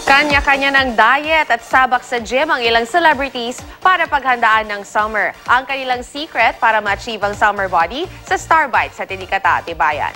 Kanya-kanya ng diet at sabak sa gym ang ilang celebrities para paghandaan ng summer. Ang kanilang secret para ma-achieve ang summer body sa Star Bites sa Tinikata, Tibayan.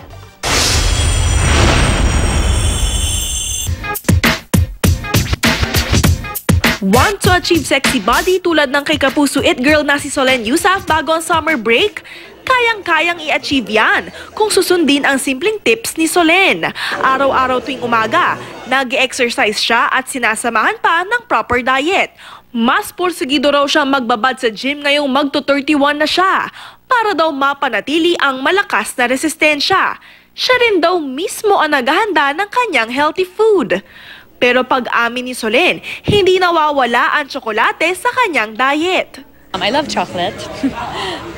Want to achieve sexy body tulad ng kay Kapuso It Girl na si Solenn Yusaf bago ang summer break? Kayang-kayang i-achieve yan kung susundin ang simpleng tips ni Solenn. Araw-araw tuwing umaga, nag-exercise siya at sinasamahan pa ng proper diet. Mas porsigido raw siyang magbabad sa gym ngayong magto-31 na siya para daw mapanatili ang malakas na resistensya. Siya rin daw mismo ang naghahanda ng kanyang healthy food. Pero pag-amin ni Solenn, hindi nawawala ang tsokolate sa kanyang diet. I love chocolate.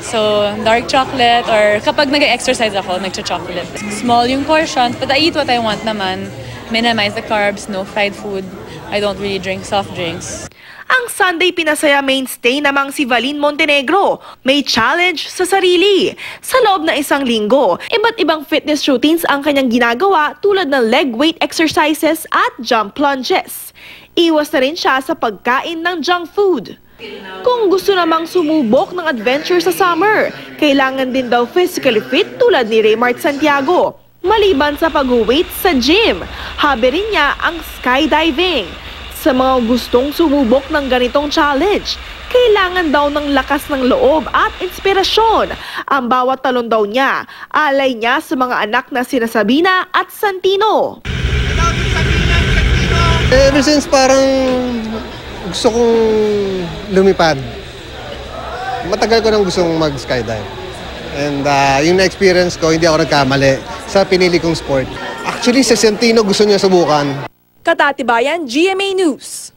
So, dark chocolate or kapag nag-exercise ako, nag-chocolate. Small yung portions, but I eat what I want naman. Minimize the carbs, no fried food. I don't really drink soft drinks. Ang Sunday Pinasaya mainstay namang si Valin Montenegro may challenge sa sarili. Sa loob ng isang linggo, iba't ibang fitness routines ang kanyang ginagawa tulad ng leg weight exercises at jump plunges. Iwas na rin siya sa pagkain ng junk food. Kung gusto namang sumubok ng adventure sa summer, kailangan din daw physically fit tulad ni Raymart Santiago. Maliban sa pag-weight sa gym, hobby rin niya ang skydiving. Sa mga gustong sumubok ng ganitong challenge, kailangan daw ng lakas ng loob at inspirasyon. Ang bawat talon daw niya, alay niya sa mga anak na sina Sabina at Santino. Ever since parang gusto kong lumipad. Matagal ko nang gustong mag-skydive. And yung na-experience ko, hindi ako nagkamali sa pinili kong sport. Actually, sa Santino gusto niya subukan. Katatibayan, GMA News.